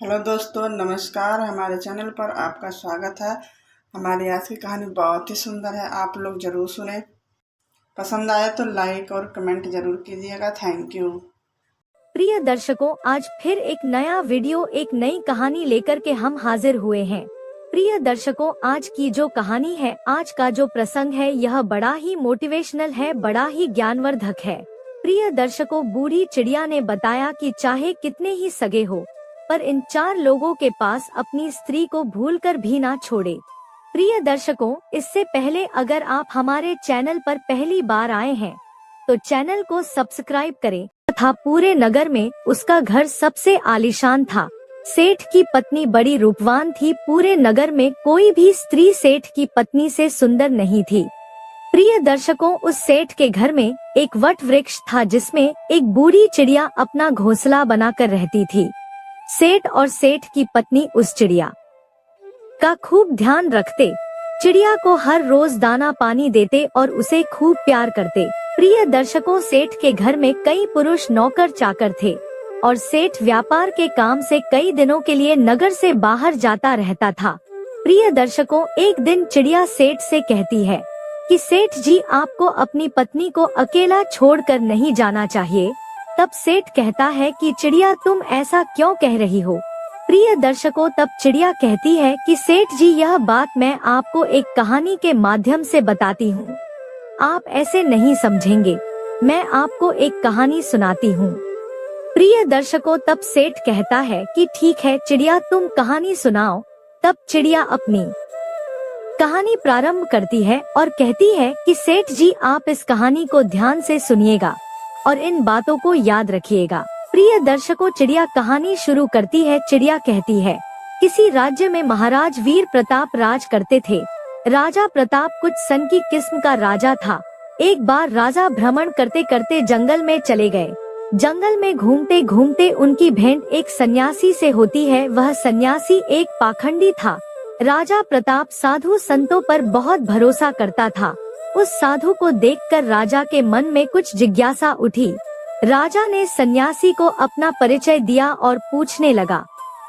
Hello दोस्तों, नमस्कार। हमारे चैनल पर आपका स्वागत है। हमारी आज की कहानी बहुत ही सुंदर है, आप लोग ज़रूर सुने। पसंद आए तो लाइक और कमेंट ज़रूर कीजिएगा। Thank you. प्रिय दर्शकों, आज फिर एक नया वीडियो, एक नई कहानी लेकर के हम हाजिर हुए हैं। प्रिय दर्शकों, आज की जो कहानी है, आज का जो प्रसंग है, यह बड़ा ही मोटिवेशनल है, बड़ा ही ज्ञानवर्धक है। प्रिय दर्शकों, बूढ़ी चिड़िया ने बताया कि चाहे कितने ही सगे हो, पर इन 4 लोगों के पास अपनी स्त्री को भूलकर भी ना छोड़े। प्रिय दर्शकों, इससे पहले अगर आप हमारे चैनल पर पहली बार आए हैं तो चैनल को सब्सक्राइब करें। था पूरे नगर में उसका घर सबसे आलीशान था। सेठ की पत्नी बड़ी रूपवान थी। पूरे नगर में कोई भी स्त्री सेठ की पत्नी से सुंदर नहीं थी। प्रिय दर्शकों, उस सेठ के घर में एक वट वृक्ष था जिसमें एक बूढ़ी चिड़िया अपना घोंसला बनाकर रहती थी। सेठ और सेठ की पत्नी उस चिड़िया का खूब ध्यान रखते, चिड़िया को हर रोज दाना पानी देते और उसे खूब प्यार करते। प्रिय दर्शकों, सेठ के घर में कई पुरुष नौकर चाकर थे और सेठ व्यापार के काम से कई दिनों के लिए नगर से बाहर जाता रहता था। प्रिय दर्शकों, एक दिन चिड़िया सेठ से कहती है कि सेठ जी, आपको अपनी पत्नी को अकेला छोड़कर नहीं जाना चाहिए। तब सेठ कहता है कि चिड़िया, तुम ऐसा क्यों कह रही हो। प्रिय दर्शकों, तब चिड़िया कहती है कि सेठ जी, यह बात मैं आपको एक कहानी के माध्यम से बताती हूँ, आप ऐसे नहीं समझेंगे। मैं आपको एक कहानी सुनाती हूँ। प्रिय दर्शकों, तब सेठ कहता है कि ठीक है चिड़िया, तुम कहानी सुनाओ। तब चिड़िया अपनी कहानी प्रारंभ करती है और कहती है कि सेठ जी, आप इस कहानी को ध्यान से सुनिएगा और इन बातों को याद रखिएगा। प्रिय दर्शकों, चिड़िया कहानी शुरू करती है। चिड़िया कहती है, किसी राज्य में महाराज वीर प्रताप राज करते थे। राजा प्रताप कुछ सन की किस्म का राजा था। एक बार राजा भ्रमण करते करते जंगल में चले गए। जंगल में घूमते घूमते उनकी भेंट एक सन्यासी से होती है। वह सन्यासी एक पाखंडी था। राजा प्रताप साधु संतों पर बहुत भरोसा करता था। उस साधु को देखकर राजा के मन में कुछ जिज्ञासा उठी। राजा ने सन्यासी को अपना परिचय दिया और पूछने लगा,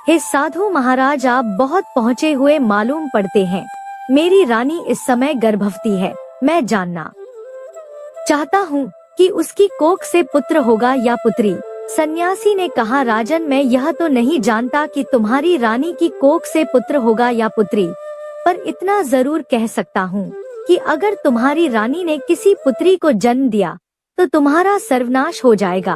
हे साधु महाराज, आप बहुत पहुँचे हुए मालूम पड़ते हैं। मेरी रानी इस समय गर्भवती है। मैं जानना चाहता हूँ कि उसकी कोख से पुत्र होगा या पुत्री। सन्यासी ने कहा, राजन, मैं यह तो नहीं जानता कि तुम्हारी रानी की कोख से पुत्र होगा या पुत्री, पर इतना जरूर कह सकता हूँ कि अगर तुम्हारी रानी ने किसी पुत्री को जन्म दिया तो तुम्हारा सर्वनाश हो जाएगा।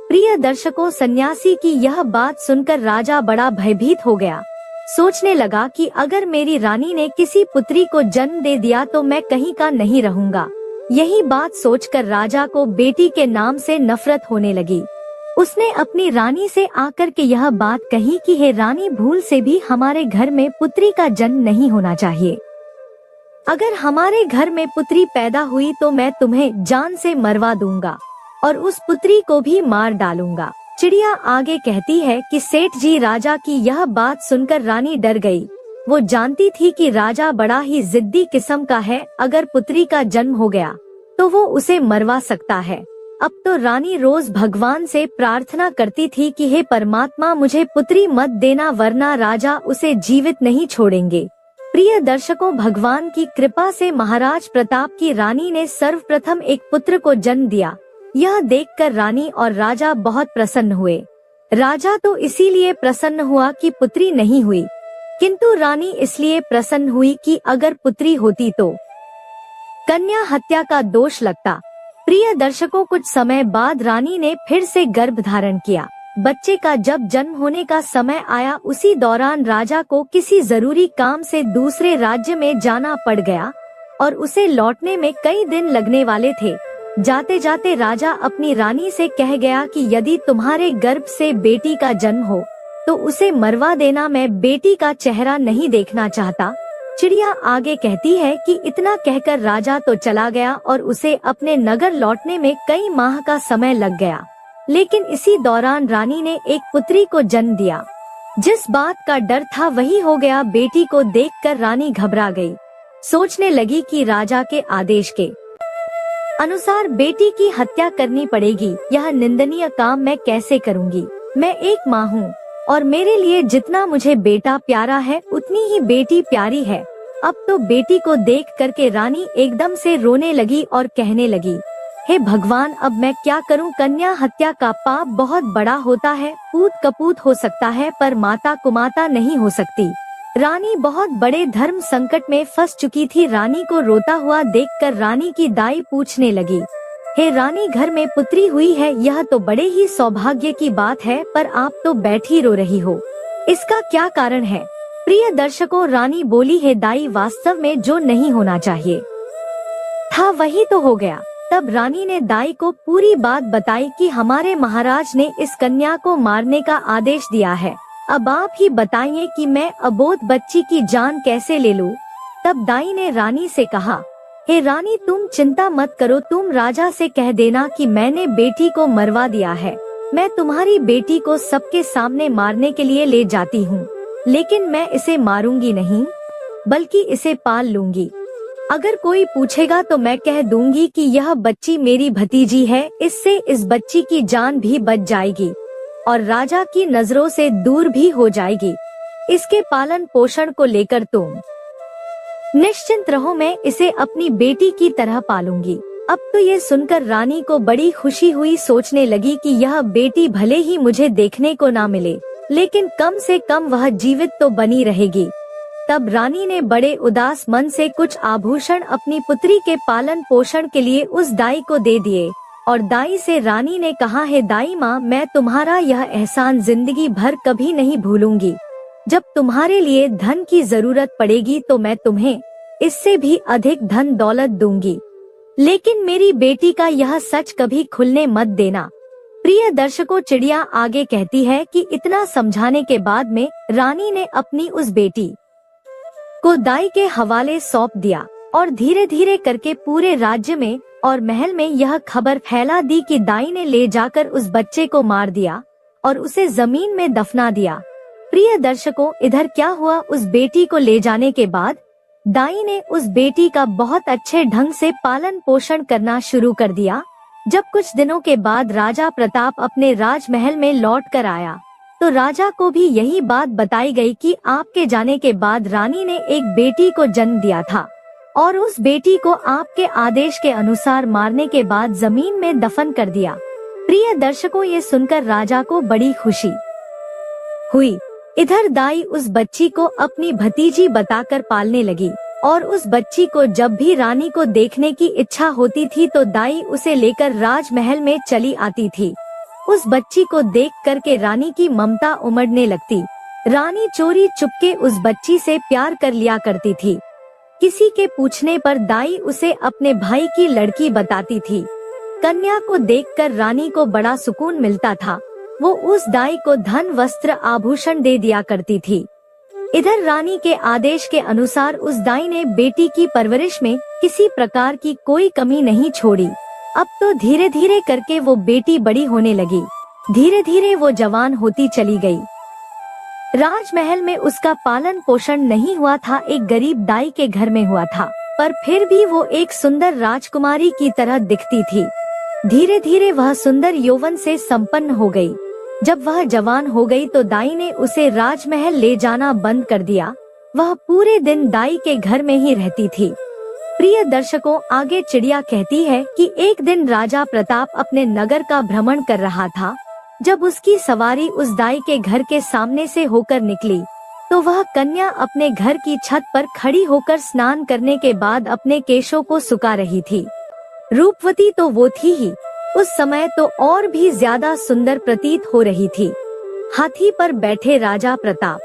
प्रिय दर्शकों, सन्यासी की यह बात सुनकर राजा बड़ा भयभीत हो गया। सोचने लगा कि अगर मेरी रानी ने किसी पुत्री को जन्म दे दिया तो मैं कहीं का नहीं रहूंगा। यही बात सोचकर राजा को बेटी के नाम से नफरत होने लगी। उसने अपनी रानी से आकर के यह बात कही कि हे रानी, भूल से भी हमारे घर में पुत्री का जन्म नहीं होना चाहिए। अगर हमारे घर में पुत्री पैदा हुई तो मैं तुम्हें जान से मरवा दूंगा और उस पुत्री को भी मार डालूंगा। चिड़िया आगे कहती है कि सेठ जी, राजा की यह बात सुनकर रानी डर गई। वो जानती थी कि राजा बड़ा ही जिद्दी किस्म का है। अगर पुत्री का जन्म हो गया तो वो उसे मरवा सकता है। अब तो रानी रोज भगवान से प्रार्थना करती थी कि हे परमात्मा, मुझे पुत्री मत देना, वरना राजा उसे जीवित नहीं छोड़ेंगे। प्रिय दर्शकों, भगवान की कृपा से महाराज प्रताप की रानी ने सर्वप्रथम एक पुत्र को जन्म दिया। यह देखकर रानी और राजा बहुत प्रसन्न हुए। राजा तो इसीलिए प्रसन्न हुआ कि पुत्री नहीं हुई, किंतु रानी इसलिए प्रसन्न हुई कि अगर पुत्री होती तो कन्या हत्या का दोष लगता। प्रिय दर्शकों, कुछ समय बाद रानी ने फिर से गर्भ धारण किया। बच्चे का जब जन्म होने का समय आया, उसी दौरान राजा को किसी जरूरी काम से दूसरे राज्य में जाना पड़ गया और उसे लौटने में कई दिन लगने वाले थे। जाते जाते राजा अपनी रानी से कह गया कि यदि तुम्हारे गर्भ से बेटी का जन्म हो तो उसे मरवा देना, मैं बेटी का चेहरा नहीं देखना चाहता। चिड़िया आगे कहती है कि इतना कहकर राजा तो चला गया और उसे अपने नगर लौटने में कई माह का समय लग गया। लेकिन इसी दौरान रानी ने एक पुत्री को जन्म दिया। जिस बात का डर था वही हो गया। बेटी को देखकर रानी घबरा गई। सोचने लगी कि राजा के आदेश के अनुसार बेटी की हत्या करनी पड़ेगी। यह निंदनीय काम मैं कैसे करूंगी। मैं एक माँ हूँ, और मेरे लिए जितना मुझे बेटा प्यारा है उतनी ही बेटी प्यारी है। अब तो बेटी को देख करके रानी एकदम से रोने लगी और कहने लगी, हे भगवान, अब मैं क्या करूं? कन्या हत्या का पाप बहुत बड़ा होता है। पूत कपूत हो सकता है पर माता कुमाता नहीं हो सकती। रानी बहुत बड़े धर्म संकट में फंस चुकी थी। रानी को रोता हुआ देखकर रानी की दाई पूछने लगी, हे रानी, घर में पुत्री हुई है, यह तो बड़े ही सौभाग्य की बात है, पर आप तो बैठी रो रही हो, इसका क्या कारण है? प्रिय दर्शकों, रानी बोली, है दाई, वास्तव में जो नहीं होना चाहिए था वही तो हो गया। तब रानी ने दाई को पूरी बात बताई कि हमारे महाराज ने इस कन्या को मारने का आदेश दिया है। अब आप ही बताइए कि मैं अबोध बच्ची की जान कैसे ले लूं? तब दाई ने रानी से कहा, हे रानी, तुम चिंता मत करो, तुम राजा से कह देना कि मैंने बेटी को मरवा दिया है। मैं तुम्हारी बेटी को सबके सामने मारने के लिए ले जाती हूँ, लेकिन मैं इसे मारूंगी नहीं, बल्कि इसे पाल लूंगी। अगर कोई पूछेगा तो मैं कह दूंगी कि यह बच्ची मेरी भतीजी है, इससे इस बच्ची की जान भी बच जाएगी और राजा की नजरों से दूर भी हो जाएगी। इसके पालन पोषण को लेकर तुम निश्चिंत रहो, मैं इसे अपनी बेटी की तरह पालूंगी। अब तो ये सुनकर रानी को बड़ी खुशी हुई, सोचने लगी कि यह बेटी भले ही मुझे देखने को ना मिले, लेकिन कम से कम वह जीवित तो बनी रहेगी। तब रानी ने बड़े उदास मन से कुछ आभूषण अपनी पुत्री के पालन पोषण के लिए उस दाई को दे दिए और दाई से रानी ने कहा, है दाई माँ, मैं तुम्हारा यह एहसान जिंदगी भर कभी नहीं भूलूंगी। जब तुम्हारे लिए धन की जरूरत पड़ेगी तो मैं तुम्हें इससे भी अधिक धन दौलत दूंगी, लेकिन मेरी बेटी का यह सच कभी खुलने मत देना। प्रिय दर्शकों, चिड़िया आगे कहती है कि इतना समझाने के बाद में रानी ने अपनी उस बेटी को दाई के हवाले सौंप दिया और धीरे धीरे करके पूरे राज्य में और महल में यह खबर फैला दी कि दाई ने ले जाकर उस बच्चे को मार दिया और उसे जमीन में दफना दिया। प्रिय दर्शकों, इधर क्या हुआ, उस बेटी को ले जाने के बाद दाई ने उस बेटी का बहुत अच्छे ढंग से पालन पोषण करना शुरू कर दिया। जब कुछ दिनों के बाद राजा प्रताप अपने राजमहल में लौट कर आया तो राजा को भी यही बात बताई गई कि आपके जाने के बाद रानी ने एक बेटी को जन्म दिया था और उस बेटी को आपके आदेश के अनुसार मारने के बाद जमीन में दफन कर दिया। प्रिय दर्शकों, ये सुनकर राजा को बड़ी खुशी हुई। इधर दाई उस बच्ची को अपनी भतीजी बताकर पालने लगी और उस बच्ची को जब भी रानी को देखने की इच्छा होती थी तो दाई उसे लेकर राजमहल में चली आती थी। उस बच्ची को देख करके रानी की ममता उमड़ने लगती। रानी चोरी चुपके उस बच्ची से प्यार कर लिया करती थी। किसी के पूछने पर दाई उसे अपने भाई की लड़की बताती थी। कन्या को देखकर रानी को बड़ा सुकून मिलता था। वो उस दाई को धन वस्त्र आभूषण दे दिया करती थी। इधर रानी के आदेश के अनुसार उस दाई ने बेटी की परवरिश में किसी प्रकार की कोई कमी नहीं छोड़ी। अब तो धीरे धीरे करके वो बेटी बड़ी होने लगी। धीरे धीरे वो जवान होती चली गई। राजमहल में उसका पालन पोषण नहीं हुआ था, एक गरीब दाई के घर में हुआ था, पर फिर भी वो एक सुंदर राजकुमारी की तरह दिखती थी। धीरे धीरे वह सुंदर यौवन से संपन्न हो गई। जब वह जवान हो गई तो दाई ने उसे राजमहल ले जाना बंद कर दिया। वह पूरे दिन दाई के घर में ही रहती थी। प्रिय दर्शकों, आगे चिड़िया कहती है कि एक दिन राजा प्रताप अपने नगर का भ्रमण कर रहा था। जब उसकी सवारी उस दाई के घर के सामने से होकर निकली तो वह कन्या अपने घर की छत पर खड़ी होकर स्नान करने के बाद अपने केशों को सुखा रही थी। रूपवती तो वो थी ही, उस समय तो और भी ज्यादा सुंदर प्रतीत हो रही थी। हाथी पर बैठे राजा प्रताप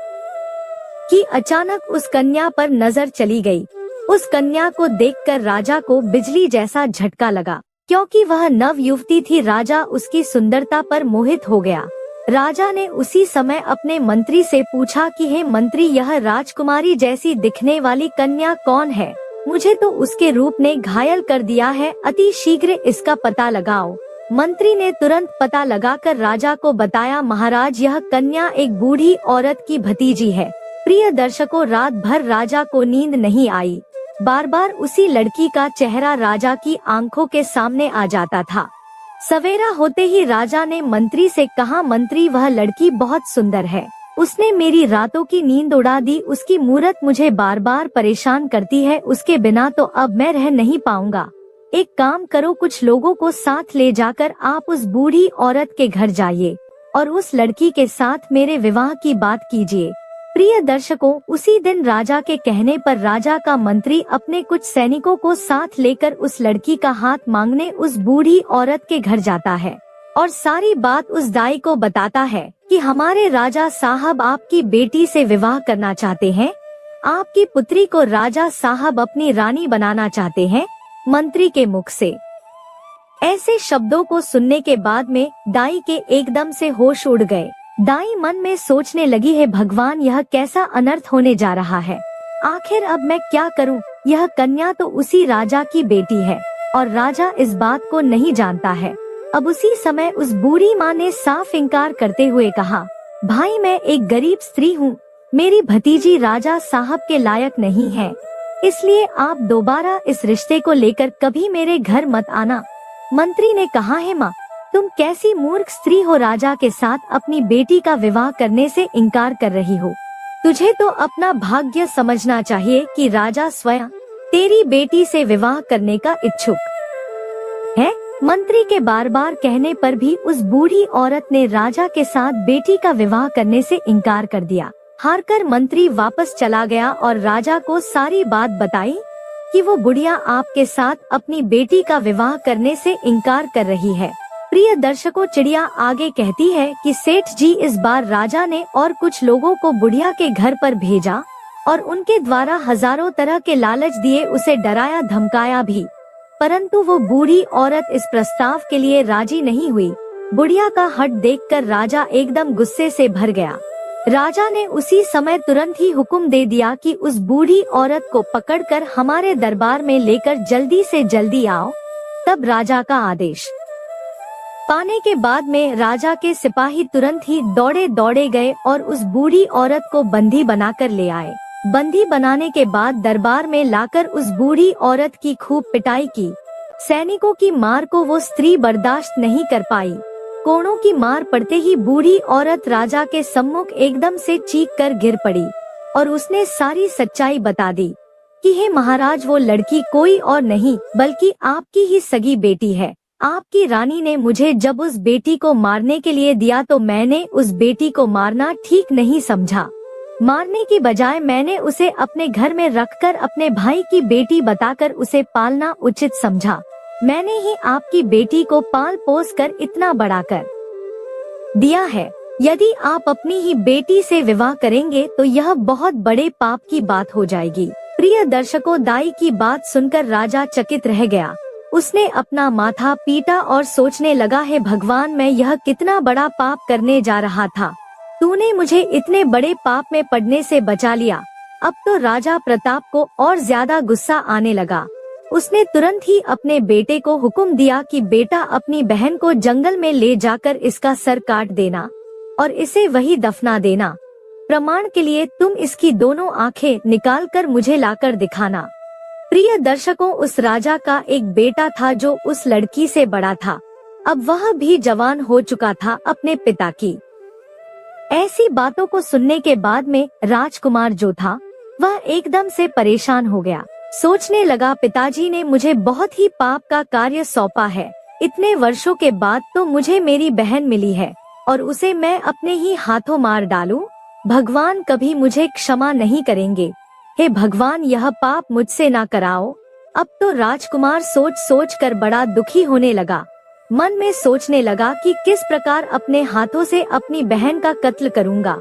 की अचानक उस कन्या पर नजर चली गई। उस कन्या को देखकर राजा को बिजली जैसा झटका लगा, क्योंकि वह नव युवती थी। राजा उसकी सुंदरता पर मोहित हो गया। राजा ने उसी समय अपने मंत्री से पूछा कि हे मंत्री, यह राजकुमारी जैसी दिखने वाली कन्या कौन है? मुझे तो उसके रूप ने घायल कर दिया है, अति शीघ्र इसका पता लगाओ। मंत्री ने तुरंत पता लगाकर राजा को बताया, महाराज, यह कन्या एक बूढ़ी औरत की भतीजी है। प्रिय दर्शकों, रात भर राजा को नींद नहीं आई। बार बार उसी लड़की का चेहरा राजा की आंखों के सामने आ जाता था। सवेरा होते ही राजा ने मंत्री से कहा, मंत्री, वह लड़की बहुत सुंदर है, उसने मेरी रातों की नींद उड़ा दी। उसकी मूरत मुझे बार बार परेशान करती है। उसके बिना तो अब मैं रह नहीं पाऊंगा। एक काम करो, कुछ लोगों को साथ ले जाकर आप उस बूढ़ी औरत के घर जाइए और उस लड़की के साथ मेरे विवाह की बात कीजिए। प्रिय दर्शकों, उसी दिन राजा के कहने पर राजा का मंत्री अपने कुछ सैनिकों को साथ लेकर उस लड़की का हाथ मांगने उस बूढ़ी औरत के घर जाता है और सारी बात उस दाई को बताता है कि हमारे राजा साहब आपकी बेटी से विवाह करना चाहते हैं। आपकी पुत्री को राजा साहब अपनी रानी बनाना चाहते हैं। मंत्री के मुख से ऐसे शब्दों को सुनने के बाद में दाई के एकदम से होश उड़ गए। दाई मन में सोचने लगी है, भगवान, यह कैसा अनर्थ होने जा रहा है। आखिर अब मैं क्या करूं? यह कन्या तो उसी राजा की बेटी है और राजा इस बात को नहीं जानता है। अब उसी समय उस बूढ़ी माँ ने साफ इनकार करते हुए कहा, भाई, मैं एक गरीब स्त्री हूँ। मेरी भतीजी राजा साहब के लायक नहीं है, इसलिए आप दोबारा इस रिश्ते को लेकर कभी मेरे घर मत आना। मंत्री ने कहा, है माँ, तुम कैसी मूर्ख स्त्री हो, राजा के साथ अपनी बेटी का विवाह करने से इनकार कर रही हो। तुझे तो अपना भाग्य समझना चाहिए कि राजा स्वयं तेरी बेटी से विवाह करने का इच्छुक है। मंत्री के बार बार कहने पर भी उस बूढ़ी औरत ने राजा के साथ बेटी का विवाह करने से इनकार कर दिया। हारकर मंत्री वापस चला गया और राजा को सारी बात बताई कि वो बुढ़िया आपके साथ अपनी बेटी का विवाह करने से इनकार कर रही है। प्रिय दर्शकों, चिड़िया आगे कहती है कि सेठ जी, इस बार राजा ने और कुछ लोगों को बुढ़िया के घर पर भेजा और उनके द्वारा हजारों तरह के लालच दिए, उसे डराया धमकाया भी, परंतु वो बूढ़ी औरत इस प्रस्ताव के लिए राजी नहीं हुई। बुढ़िया का हठ देखकर राजा एकदम गुस्से से भर गया। राजा ने उसी समय तुरंत ही हुक्म दे दिया कि उस बूढ़ी औरत को पकड़कर हमारे दरबार में लेकर जल्दी से जल्दी आओ। तब राजा का आदेश पाने के बाद में राजा के सिपाही तुरंत ही दौड़े दौड़े गए और उस बूढ़ी औरत को बंदी बनाकर ले आए। बंदी बनाने के बाद दरबार में लाकर उस बूढ़ी औरत की खूब पिटाई की। सैनिकों की मार को वो स्त्री बर्दाश्त नहीं कर पाई। कोड़ों की मार पड़ते ही बूढ़ी औरत राजा के सम्मुख एकदम से चीख कर गिर पड़ी और उसने सारी सच्चाई बता दी कि हे महाराज, वो लड़की कोई और नहीं बल्कि आपकी ही सगी बेटी है। आपकी रानी ने मुझे जब उस बेटी को मारने के लिए दिया तो मैंने उस बेटी को मारना ठीक नहीं समझा। मारने की बजाय मैंने उसे अपने घर में रखकर अपने भाई की बेटी बताकर उसे पालना उचित समझा। मैंने ही आपकी बेटी को पाल पोस कर इतना बड़ा कर दिया है। यदि आप अपनी ही बेटी से विवाह करेंगे तो यह बहुत बड़े पाप की बात हो जाएगी। प्रिय दर्शकों, दाई की बात सुनकर राजा चकित रह गया। उसने अपना माथा पीटा और सोचने लगा, है भगवान, मैं यह कितना बड़ा पाप करने जा रहा था। तूने मुझे इतने बड़े पाप में पड़ने से बचा लिया। अब तो राजा प्रताप को और ज्यादा गुस्सा आने लगा। उसने तुरंत ही अपने बेटे को हुक्म दिया कि बेटा, अपनी बहन को जंगल में ले जाकर इसका सर काट देना और इसे वही दफना देना। प्रमाण के लिए तुम इसकी दोनों आंखें निकाल कर मुझे लाकर दिखाना। प्रिय दर्शकों, उस राजा का एक बेटा था जो उस लड़की से बड़ा था। अब वह भी जवान हो चुका था अपने पिता की। ऐसी बातों को सुनने के बाद में राजकुमार जो था वह एकदम से परेशान हो गया। सोचने लगा, पिताजी ने मुझे बहुत ही पाप का कार्य सौंपा है। इतने वर्षों के बाद तो मुझे मेरी बहन मिली है और उसे मैं अपने ही हाथों मार डालूं। भगवान कभी मुझे क्षमा नहीं करेंगे। हे भगवान, यह पाप मुझसे ना कराओ। अब तो राजकुमार सोच सोच कर बड़ा दुखी होने लगा। मन में सोचने लगा कि किस प्रकार अपने हाथों से अपनी बहन का कत्ल करूंगा,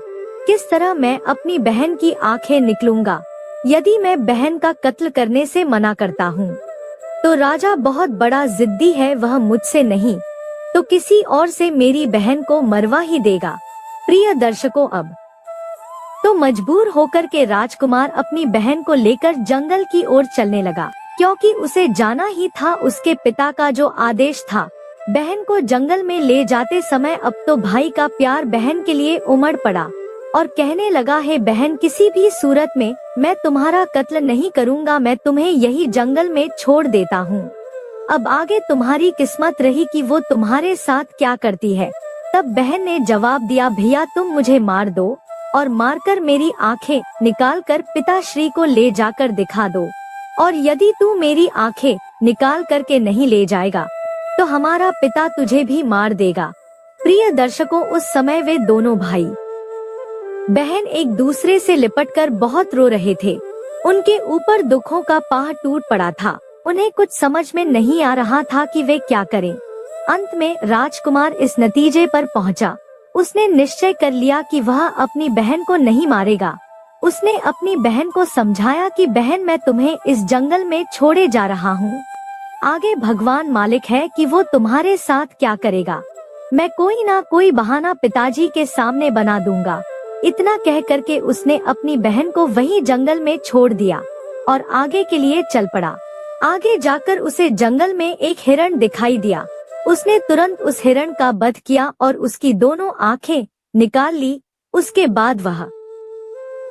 किस तरह मैं अपनी बहन की आंखें निकलूंगा। यदि मैं बहन का कत्ल करने से मना करता हूँ तो राजा बहुत बड़ा जिद्दी है, वह मुझसे नहीं तो किसी और से मेरी बहन को मरवा ही देगा। प्रिय दर्शकों, अब तो मजबूर होकर के राजकुमार अपनी बहन को लेकर जंगल की ओर चलने लगा, क्योंकि उसे जाना ही था उसके पिता का जो आदेश था। बहन को जंगल में ले जाते समय अब तो भाई का प्यार बहन के लिए उमड़ पड़ा और कहने लगा, है बहन, किसी भी सूरत में मैं तुम्हारा कत्ल नहीं करूंगा, मैं तुम्हें यही जंगल में छोड़ देता हूँ। अब आगे तुम्हारी किस्मत रही कि वो तुम्हारे साथ क्या करती है। तब बहन ने जवाब दिया, भैया तुम मुझे मार दो, और मारकर मेरी आंखें निकालकर पिताश्री को ले जाकर दिखा दो। और यदि तू मेरी आंखें निकाल करके नहीं ले जाएगा तो हमारा पिता तुझे भी मार देगा। प्रिय दर्शकों, उस समय वे दोनों भाई बहन एक दूसरे से लिपटकर बहुत रो रहे थे। उनके ऊपर दुखों का पहाड़ टूट पड़ा था। उन्हें कुछ समझ में नहीं आ रहा था कि वे क्या करें। अंत में राजकुमार इस नतीजे पर पहुंचा। उसने निश्चय कर लिया कि वह अपनी बहन को नहीं मारेगा। उसने अपनी बहन को समझाया कि बहन, मैं तुम्हें इस जंगल में छोड़े जा रहा हूँ। आगे भगवान मालिक है कि वो तुम्हारे साथ क्या करेगा। मैं कोई ना कोई बहाना पिताजी के सामने बना दूंगा। इतना कह करके उसने अपनी बहन को वहीं जंगल में छोड़ दिया और आगे के लिए चल पड़ा। आगे जाकर उसे जंगल में एक हिरण दिखाई दिया। उसने तुरंत उस हिरण का वध किया और उसकी दोनों आंखें निकाल ली। उसके बाद वह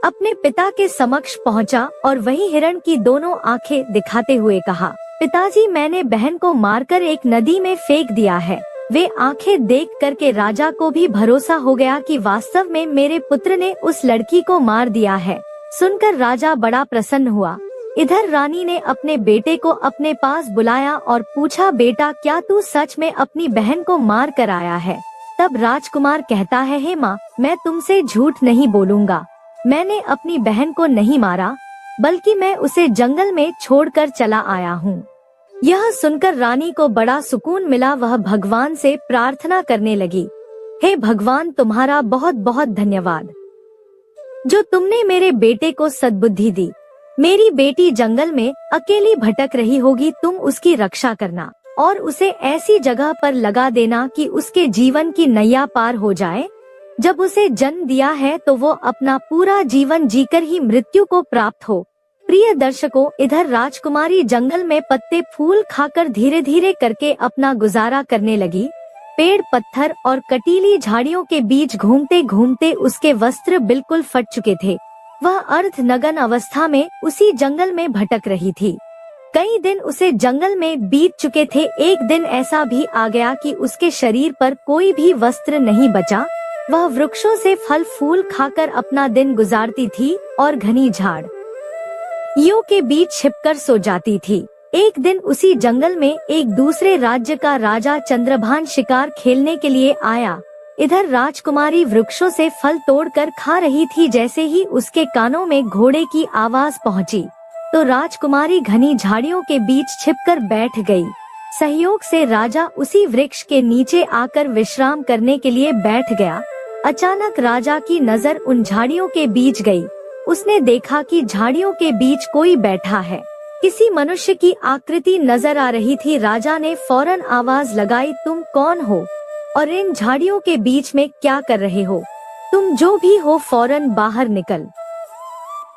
अपने पिता के समक्ष पहुंचा और वही हिरण की दोनों आंखें दिखाते हुए कहा, पिताजी, मैंने बहन को मारकर एक नदी में फेंक दिया है। वे आंखें देख करके राजा को भी भरोसा हो गया कि वास्तव में मेरे पुत्र ने उस लड़की को मार दिया है। सुनकर राजा बड़ा प्रसन्न हुआ। इधर रानी ने अपने बेटे को अपने पास बुलाया और पूछा, बेटा, क्या तू सच में अपनी बहन को मार कर आया है? तब राजकुमार कहता है, हे माँ, मैं तुमसे झूठ नहीं बोलूंगा। मैंने अपनी बहन को नहीं मारा, बल्कि मैं उसे जंगल में छोड़कर चला आया हूँ। यह सुनकर रानी को बड़ा सुकून मिला। वह भगवान से प्रार्थना करने लगी, हे भगवान, तुम्हारा बहुत बहुत धन्यवाद जो तुमने मेरे बेटे को सद्बुद्धि दी। मेरी बेटी जंगल में अकेली भटक रही होगी, तुम उसकी रक्षा करना और उसे ऐसी जगह पर लगा देना कि उसके जीवन की नैया पार हो जाए। जब उसे जन्म दिया है तो वो अपना पूरा जीवन जीकर ही मृत्यु को प्राप्त हो। प्रिय दर्शकों, इधर राजकुमारी जंगल में पत्ते फूल खाकर धीरे धीरे करके अपना गुजारा करने लगी। पेड़, पत्थर और कटीली झाड़ियों के बीच घूमते घूमते उसके वस्त्र बिल्कुल फट चुके थे। वह अर्ध नग्न अवस्था में उसी जंगल में भटक रही थी। कई दिन उसे जंगल में बीत चुके थे। एक दिन ऐसा भी आ गया कि उसके शरीर पर कोई भी वस्त्र नहीं बचा। वह वृक्षों से फल फूल खाकर अपना दिन गुजारती थी और घनी झाड़ियों के बीच छिपकर सो जाती थी। एक दिन उसी जंगल में एक दूसरे राज्य का राजा चंद्रभान शिकार खेलने के लिए आया। इधर राजकुमारी वृक्षों से फल तोड़कर खा रही थी। जैसे ही उसके कानों में घोड़े की आवाज पहुंची तो राजकुमारी घनी झाड़ियों के बीच छिपकर बैठ गई। सहयोग से राजा उसी वृक्ष के नीचे आकर विश्राम करने के लिए बैठ गया। अचानक राजा की नजर उन झाड़ियों के बीच गई। उसने देखा कि झाड़ियों के बीच कोई बैठा है। किसी मनुष्य की आकृति नजर आ रही थी। राजा ने फौरन आवाज लगाई, तुम कौन हो और इन झाड़ियों के बीच में क्या कर रहे हो? तुम जो भी हो फौरन बाहर निकल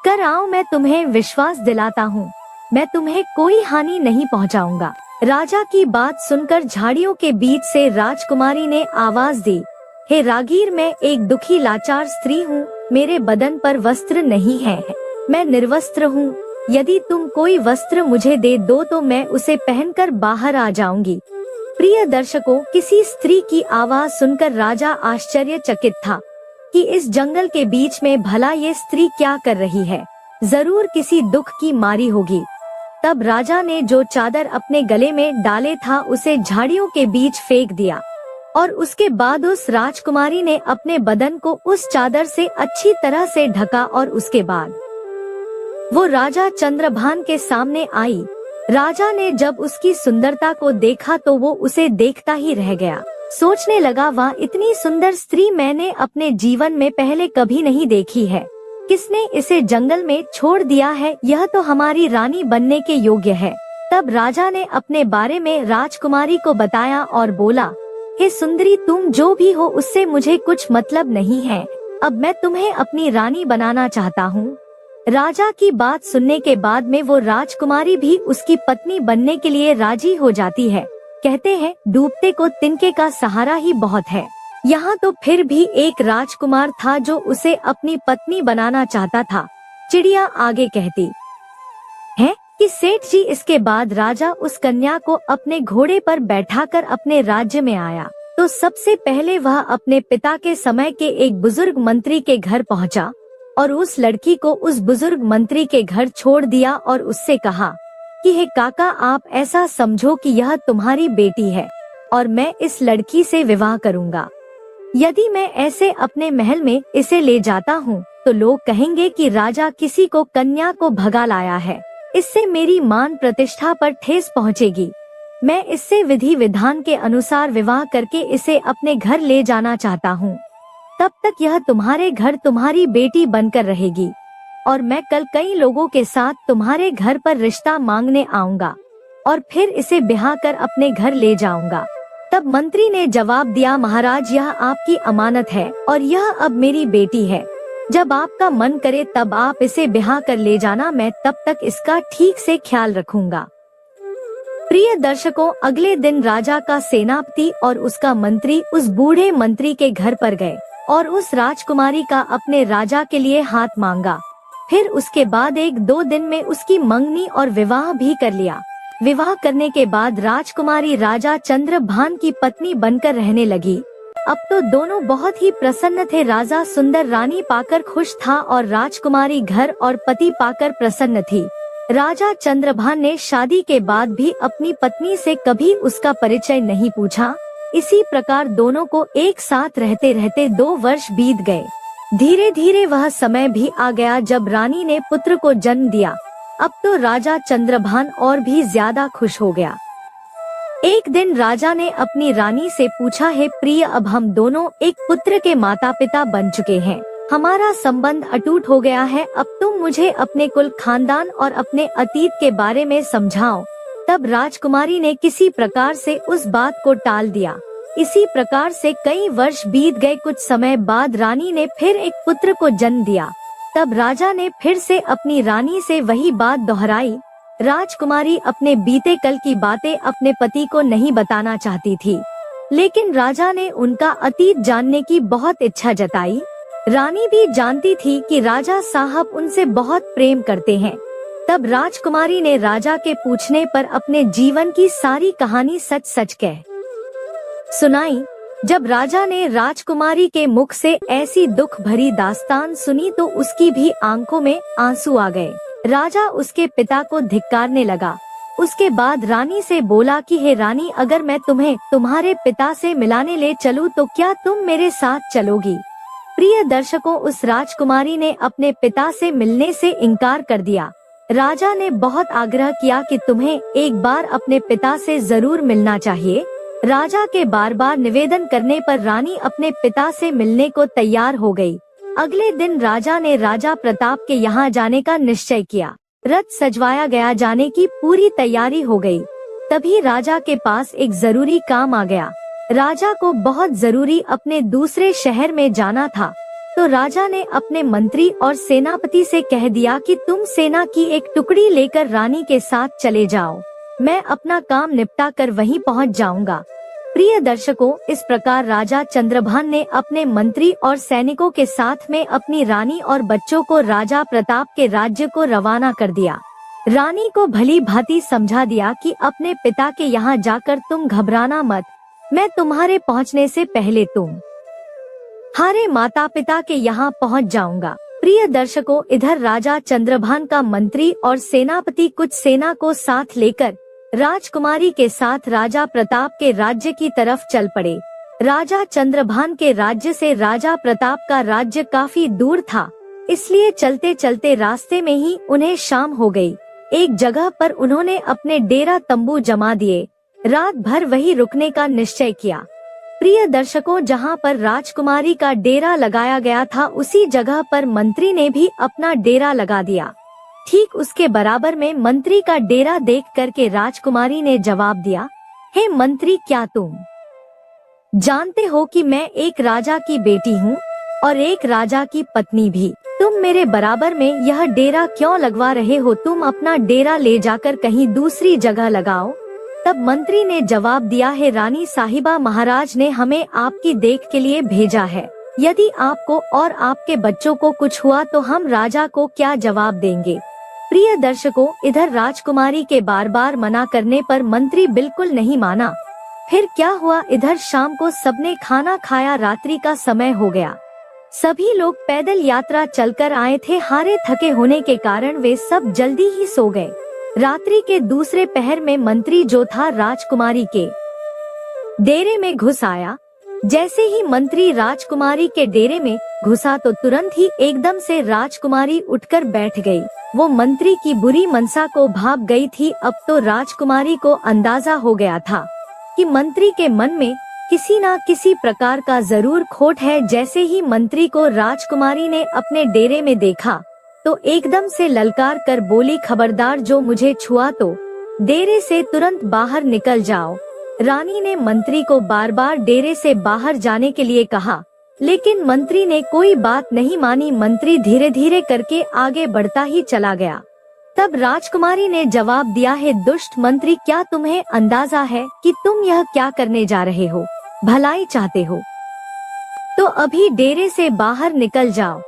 कर आओ, मैं तुम्हें विश्वास दिलाता हूँ, मैं तुम्हें कोई हानि नहीं पहुँचाऊंगा। राजा की बात सुनकर झाड़ियों के बीच से राजकुमारी ने आवाज दी, हे रागीर, मैं एक दुखी लाचार स्त्री हूँ, मेरे बदन पर वस्त्र नहीं है, मैं निर्वस्त्र हूँ। यदि तुम कोई वस्त्र मुझे दे दो तो मैं उसे पहनकर बाहर आ जाऊंगी। प्रिय दर्शकों, किसी स्त्री की आवाज सुनकर राजा आश्चर्यचकित था कि इस जंगल के बीच में भला ये स्त्री क्या कर रही है, जरूर किसी दुख की मारी होगी। तब राजा ने जो चादर अपने गले में डाले था उसे झाड़ियों के बीच फेंक दिया और उसके बाद उस राजकुमारी ने अपने बदन को उस चादर से अच्छी तरह से ढका और उसके बाद वो राजा चंद्रभान के सामने आई। राजा ने जब उसकी सुंदरता को देखा तो वो उसे देखता ही रह गया। सोचने लगा, वाह, इतनी सुंदर स्त्री मैंने अपने जीवन में पहले कभी नहीं देखी है। किसने इसे जंगल में छोड़ दिया है? यह तो हमारी रानी बनने के योग्य है। तब राजा ने अपने बारे में राजकुमारी को बताया और बोला, हे सुंदरी, तुम जो भी हो उससे मुझे कुछ मतलब नहीं है। अब मैं तुम्हें अपनी रानी बनाना चाहता हूँ। राजा की बात सुनने के बाद में वो राजकुमारी भी उसकी पत्नी बनने के लिए राजी हो जाती है। कहते हैं, डूबते को तिनके का सहारा ही बहुत है। यहाँ तो फिर भी एक राजकुमार था जो उसे अपनी पत्नी बनाना चाहता था। चिड़िया आगे कहती है कि सेठ जी, इसके बाद राजा उस कन्या को अपने घोड़े पर बैठाकर अपने राज्य में आया। तो सबसे पहले वह अपने पिता के समय के एक बुजुर्ग मंत्री के घर पहुंचा और उस लड़की को उस बुजुर्ग मंत्री के घर छोड़ दिया और उससे कहा कि हे काका, आप ऐसा समझो कि यह तुम्हारी बेटी है और मैं इस लड़की से विवाह करूंगा। यदि मैं ऐसे अपने महल में इसे ले जाता हूँ तो लोग कहेंगे कि राजा किसी को कन्या को भगा लाया है। इससे मेरी मान प्रतिष्ठा पर ठेस पहुँचेगी। मैं इससे विधि विधान के अनुसार विवाह करके इसे अपने घर ले जाना चाहता हूँ। तब तक यह तुम्हारे घर तुम्हारी बेटी बनकर रहेगी और मैं कल कई लोगों के साथ तुम्हारे घर पर रिश्ता मांगने आऊंगा और फिर इसे ब्याह कर अपने घर ले जाऊंगा। तब मंत्री ने जवाब दिया, महाराज, यह आपकी अमानत है और यह अब मेरी बेटी है। जब आपका मन करे तब आप इसे ब्याह कर ले जाना, मैं तब तक इसका ठीक से ख्याल रखूंगा। प्रिय दर्शकों, अगले दिन राजा का सेनापति और उसका मंत्री उस बूढ़े मंत्री के घर पर गए और उस राजकुमारी का अपने राजा के लिए हाथ मांगा। फिर उसके बाद 1-2 दिन में उसकी मंगनी और विवाह भी कर लिया। विवाह करने के बाद राजकुमारी राजा चंद्रभान की पत्नी बनकर रहने लगी। अब तो दोनों बहुत ही प्रसन्न थे। राजा सुंदर रानी पाकर खुश था और राजकुमारी घर और पति पाकर प्रसन्न थी। राजा चंद्रभान ने शादी के बाद भी अपनी पत्नी से कभी उसका परिचय नहीं पूछा। इसी प्रकार दोनों को एक साथ रहते रहते 2 वर्ष बीत गए। धीरे धीरे वह समय भी आ गया जब रानी ने पुत्र को जन्म दिया। अब तो राजा चंद्रभान और भी ज्यादा खुश हो गया। एक दिन राजा ने अपनी रानी से पूछा, हे प्रिय, अब हम दोनों एक पुत्र के माता पिता बन चुके हैं। हमारा संबंध अटूट हो गया है। अब तुम मुझे अपने कुल खानदान और अपने अतीत के बारे में समझाओ। तब राजकुमारी ने किसी प्रकार से उस बात को टाल दिया। इसी प्रकार से कई वर्ष बीत गए। कुछ समय बाद रानी ने फिर एक पुत्र को जन्म दिया। तब राजा ने फिर से अपनी रानी से वही बात दोहराई। राजकुमारी अपने बीते कल की बातें अपने पति को नहीं बताना चाहती थी, लेकिन राजा ने उनका अतीत जानने की बहुत इच्छा जताई। रानी भी जानती थी कि राजा साहब उनसे बहुत प्रेम करते हैं। तब राजकुमारी ने राजा के पूछने पर अपने जीवन की सारी कहानी सच सच कह सुनाई। जब राजा ने राजकुमारी के मुख से ऐसी दुख भरी दास्तान सुनी तो उसकी भी आंखों में आंसू आ गए। राजा उसके पिता को धिक्कारने लगा। उसके बाद रानी से बोला कि हे रानी, अगर मैं तुम्हें तुम्हारे पिता से मिलाने ले चलूं तो क्या तुम मेरे साथ चलोगी? प्रिय दर्शकों, उस राजकुमारी ने अपने पिता से मिलने से इनकार कर दिया। राजा ने बहुत आग्रह किया कि तुम्हें एक बार अपने पिता से जरूर मिलना चाहिए। राजा के बार बार निवेदन करने पर रानी अपने पिता से मिलने को तैयार हो गई। अगले दिन राजा ने राजा प्रताप के यहाँ जाने का निश्चय किया। रथ सजवाया गया, जाने की पूरी तैयारी हो गई। तभी राजा के पास एक जरूरी काम आ गया। राजा को बहुत जरूरी अपने दूसरे शहर में जाना था, तो राजा ने अपने मंत्री और सेनापति से कह दिया कि तुम सेना की एक टुकड़ी लेकर रानी के साथ चले जाओ। मैं अपना काम निपटा कर वहीं पहुंच जाऊंगा। प्रिय दर्शकों, इस प्रकार राजा चंद्रभान ने अपने मंत्री और सैनिकों के साथ में अपनी रानी और बच्चों को राजा प्रताप के राज्य को रवाना कर दिया। रानी को भली भांति समझा दिया कि अपने पिता के यहाँ जाकर तुम घबराना मत, मैं तुम्हारे पहुँचने से पहले तुम्हारे माता पिता के यहाँ पहुँच जाऊंगा। प्रिय दर्शकों, इधर राजा चंद्रभान का मंत्री और सेनापति कुछ सेना को साथ लेकर राजकुमारी के साथ राजा प्रताप के राज्य की तरफ चल पड़े। राजा चंद्रभान के राज्य से राजा प्रताप का राज्य काफी दूर था, इसलिए चलते चलते रास्ते में ही उन्हें शाम हो गई। एक जगह पर उन्होंने अपने डेरा तंबू जमा दिए। रात भर वही रुकने का निश्चय किया। प्रिय दर्शकों, जहां पर राजकुमारी का डेरा लगाया गया था उसी जगह पर मंत्री ने भी अपना डेरा लगा दिया। ठीक उसके बराबर में मंत्री का डेरा देख करके राजकुमारी ने जवाब दिया, हे मंत्री, क्या तुम जानते हो कि मैं एक राजा की बेटी हूँ और एक राजा की पत्नी भी। तुम मेरे बराबर में यह डेरा क्यों लगवा रहे हो? तुम अपना डेरा ले जाकर कहीं दूसरी जगह लगाओ। तब मंत्री ने जवाब दिया, हे रानी साहिबा, महाराज ने हमें आपकी देख के लिए भेजा है। यदि आपको और आपके बच्चों को कुछ हुआ तो हम राजा को क्या जवाब देंगे? प्रिय दर्शकों, इधर राजकुमारी के बार बार मना करने पर मंत्री बिल्कुल नहीं माना। फिर क्या हुआ, इधर शाम को सबने खाना खाया, रात्रि का समय हो गया। सभी लोग पैदल यात्रा चलकर आए थे, हारे थके होने के कारण वे सब जल्दी ही सो गए। रात्रि के दूसरे पहर में मंत्री जो था राजकुमारी के डेरे में घुस आया। जैसे ही मंत्री राजकुमारी के डेरे में घुसा तो तुरंत ही एकदम से राजकुमारी उठकर बैठ गई। वो मंत्री की बुरी मनसा को भाप गई थी। अब तो राजकुमारी को अंदाजा हो गया था कि मंत्री के मन में किसी ना किसी प्रकार का जरूर खोट है। जैसे ही मंत्री को राजकुमारी ने अपने डेरे में देखा तो एकदम से ललकार कर बोली, खबरदार, जो मुझे छुआ तो डेरे से तुरंत बाहर निकल जाओ। रानी ने मंत्री को बार बार डेरे से बाहर जाने के लिए कहा, लेकिन मंत्री ने कोई बात नहीं मानी। मंत्री धीरे धीरे करके आगे बढ़ता ही चला गया। तब राजकुमारी ने जवाब दिया, है दुष्ट मंत्री, क्या तुम्हें अंदाजा है कि तुम यह क्या करने जा रहे हो? भलाई चाहते हो तो अभी डेरे से बाहर निकल जाओ।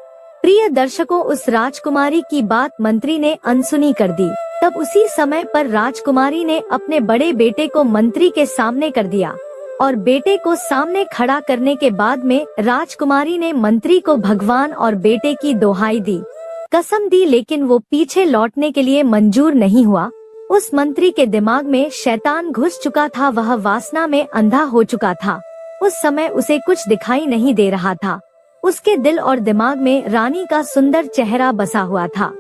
प्रिय दर्शकों, उस राजकुमारी की बात मंत्री ने अनसुनी कर दी। तब उसी समय पर राजकुमारी ने अपने बड़े बेटे को मंत्री के सामने कर दिया और बेटे को सामने खड़ा करने के बाद में राजकुमारी ने मंत्री को भगवान और बेटे की दोहाई दी, कसम दी, लेकिन वो पीछे लौटने के लिए मंजूर नहीं हुआ। उस मंत्री के दिमाग में शैतान घुस चुका था, वह वासना में अंधा हो चुका था। उस समय उसे कुछ दिखाई नहीं दे रहा था। उसके दिल और दिमाग में रानी का सुंदर चेहरा बसा हुआ था।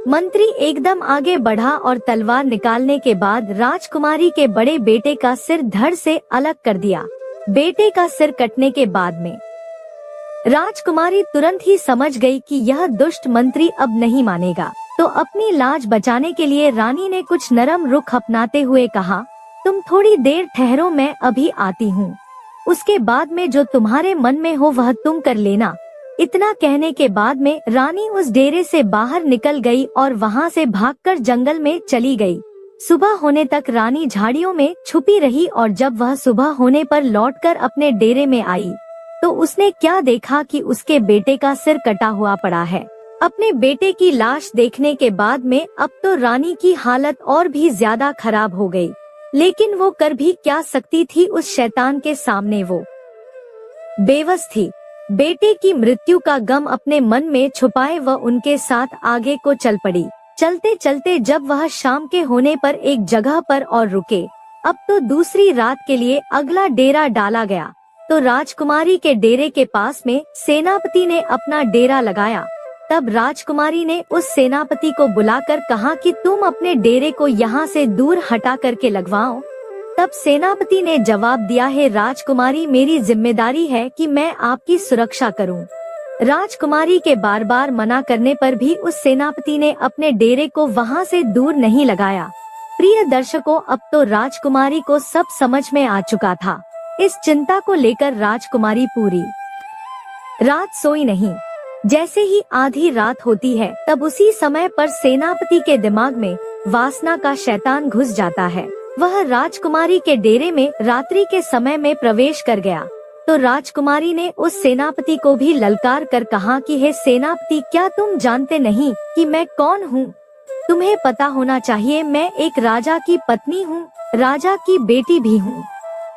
मंत्री एकदम आगे बढ़ा और तलवार निकालने के बाद राजकुमारी के बड़े बेटे का सिर धड़ से अलग कर दिया। बेटे का सिर कटने के बाद में राजकुमारी तुरंत ही समझ गई कि यह दुष्ट मंत्री अब नहीं मानेगा। तो अपनी लाज बचाने के लिए रानी ने कुछ नरम रुख अपनाते हुए कहा, तुम थोड़ी देर ठहरो, मैं अभी आती हूँ। उसके बाद में जो तुम्हारे मन में हो वह तुम कर लेना। इतना कहने के बाद में रानी उस डेरे से बाहर निकल गई और वहाँ से भागकर जंगल में चली गई। सुबह होने तक रानी झाड़ियों में छुपी रही और जब वह सुबह होने पर लौटकर अपने डेरे में आई तो उसने क्या देखा कि उसके बेटे का सिर कटा हुआ पड़ा है। अपने बेटे की लाश देखने के बाद में अब तो रानी की हालत और भी ज्यादा खराब हो गई, लेकिन वो कर भी क्या सकती थी, उस शैतान के सामने वो बेबस थी। बेटे की मृत्यु का गम अपने मन में छुपाए वह उनके साथ आगे को चल पड़ी। चलते चलते जब वह शाम के होने पर एक जगह पर और रुके, अब तो दूसरी रात के लिए अगला डेरा डाला गया। तो राजकुमारी के डेरे के पास में सेनापति ने अपना डेरा लगाया। तब राजकुमारी ने उस सेनापति को बुलाकर कहा कि तुम अपने डेरे को यहाँ से दूर हटा करके लगवाओ। तब सेनापति ने जवाब दिया, है राजकुमारी, मेरी जिम्मेदारी है कि मैं आपकी सुरक्षा करूं। राजकुमारी के बार बार मना करने पर भी उस सेनापति ने अपने डेरे को वहां से दूर नहीं लगाया। प्रिय दर्शकों, अब तो राजकुमारी को सब समझ में आ चुका था। इस चिंता को लेकर राजकुमारी पूरी रात सोई नहीं। जैसे ही आधी रात होती है तब उसी समय पर सेनापति के दिमाग में वासना का शैतान घुस जाता है। वह राजकुमारी के डेरे में रात्रि के समय में प्रवेश कर गया। तो राजकुमारी ने उस सेनापति को भी ललकार कर कहा कि हे सेनापति, क्या तुम जानते नहीं कि मैं कौन हूँ? तुम्हें पता होना चाहिए, मैं एक राजा की पत्नी हूँ, राजा की बेटी भी हूँ।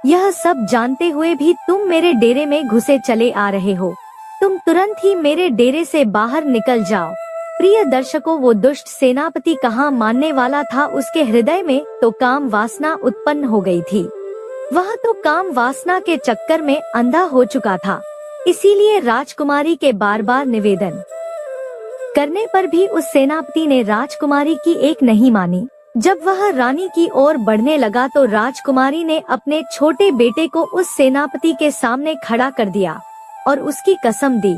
यह सब जानते हुए भी तुम मेरे डेरे में घुसे चले आ रहे हो। तुम तुरंत ही मेरे डेरे से बाहर निकल जाओ। प्रिय दर्शकों, वो दुष्ट सेनापति कहाँ मानने वाला था। उसके हृदय में तो काम वासना उत्पन्न हो गई थी। वह तो काम वासना के चक्कर में अंधा हो चुका था। इसीलिए राजकुमारी के बार बार निवेदन करने पर भी उस सेनापति ने राजकुमारी की एक नहीं मानी। जब वह रानी की ओर बढ़ने लगा तो राजकुमारी ने अपने छोटे बेटे को उस सेनापति के सामने खड़ा कर दिया और उसकी कसम दी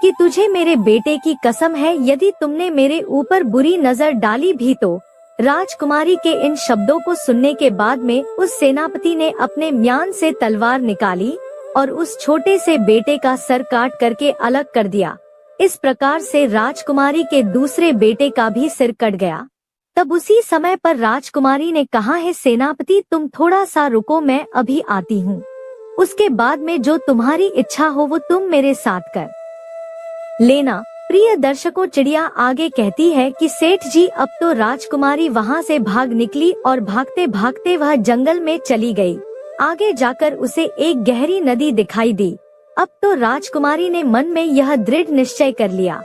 कि तुझे मेरे बेटे की कसम है, यदि तुमने मेरे ऊपर बुरी नजर डाली भी तो। राजकुमारी के इन शब्दों को सुनने के बाद में उस सेनापति ने अपने म्यान से तलवार निकाली और उस छोटे से बेटे का सर काट करके अलग कर दिया। इस प्रकार से राजकुमारी के दूसरे बेटे का भी सिर कट गया। तब उसी समय पर राजकुमारी ने कहा, है सेनापति, तुम थोड़ा सा रुको, मैं अभी आती हूँ। उसके बाद में जो तुम्हारी इच्छा हो वो तुम मेरे साथ कर लेना। प्रिय दर्शकों, चिड़िया आगे कहती है कि सेठ जी, अब तो राजकुमारी वहाँ से भाग निकली और भागते भागते वह जंगल में चली गई। आगे जाकर उसे एक गहरी नदी दिखाई दी। अब तो राजकुमारी ने मन में यह दृढ़ निश्चय कर लिया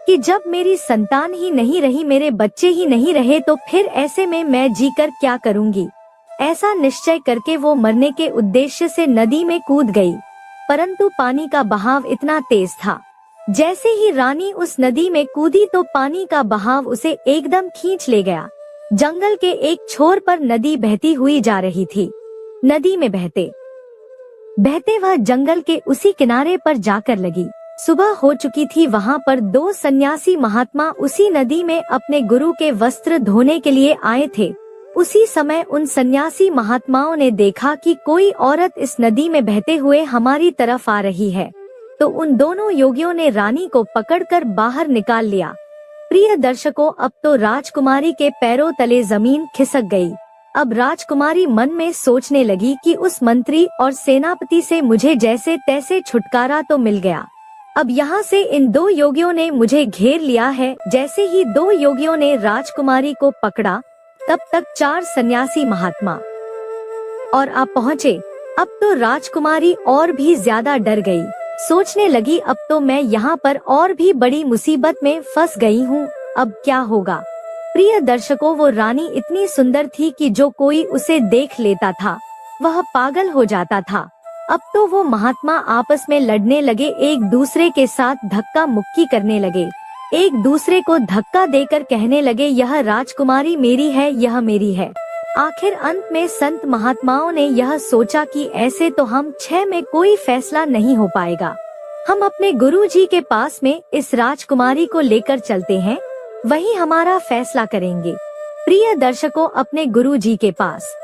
कि जब मेरी संतान ही नहीं रही, मेरे बच्चे ही नहीं रहे, तो फिर ऐसे में मैं जीकर क्या करूंगी। ऐसा निश्चय करके वो मरने के उद्देश्य से नदी में कूद गई, परंतु पानी का बहाव इतना तेज था, जैसे ही रानी उस नदी में कूदी तो पानी का बहाव उसे एकदम खींच ले गया। जंगल के एक छोर पर नदी बहती हुई जा रही थी। नदी में बहते बहते वह जंगल के उसी किनारे पर जाकर लगी। सुबह हो चुकी थी। वहाँ पर 2 सन्यासी महात्मा उसी नदी में अपने गुरु के वस्त्र धोने के लिए आए थे। उसी समय उन सन्यासी महात्माओं ने देखा कि कोई औरत इस नदी में बहते हुए हमारी तरफ आ रही है, तो उन दोनों योगियों ने रानी को पकड़कर बाहर निकाल लिया। प्रिय दर्शकों, अब तो राजकुमारी के पैरों तले जमीन खिसक गई। अब राजकुमारी मन में सोचने लगी कि उस मंत्री और सेनापति से मुझे जैसे तैसे छुटकारा तो मिल गया, अब यहाँ से इन 2 योगियों ने मुझे घेर लिया है। जैसे ही 2 योगियों ने राजकुमारी को पकड़ा, तब तक 4 सन्यासी महात्मा और आ पहुँचे। अब तो राजकुमारी और भी ज्यादा डर गई। सोचने लगी, अब तो मैं यहाँ पर और भी बड़ी मुसीबत में फंस गई हूँ, अब क्या होगा। प्रिय दर्शकों, वो रानी इतनी सुंदर थी कि जो कोई उसे देख लेता था वह पागल हो जाता था। अब तो वो महात्मा आपस में लड़ने लगे, एक दूसरे के साथ धक्का मुक्की करने लगे, एक दूसरे को धक्का देकर कहने लगे, यह राजकुमारी मेरी है, यह मेरी है। आखिर अंत में संत महात्माओं ने यह सोचा कि ऐसे तो हम 6 में कोई फैसला नहीं हो पाएगा, हम अपने गुरु जी के पास में इस राजकुमारी को लेकर चलते हैं, वही हमारा फैसला करेंगे। प्रिय दर्शकों, अपने गुरु जी के पास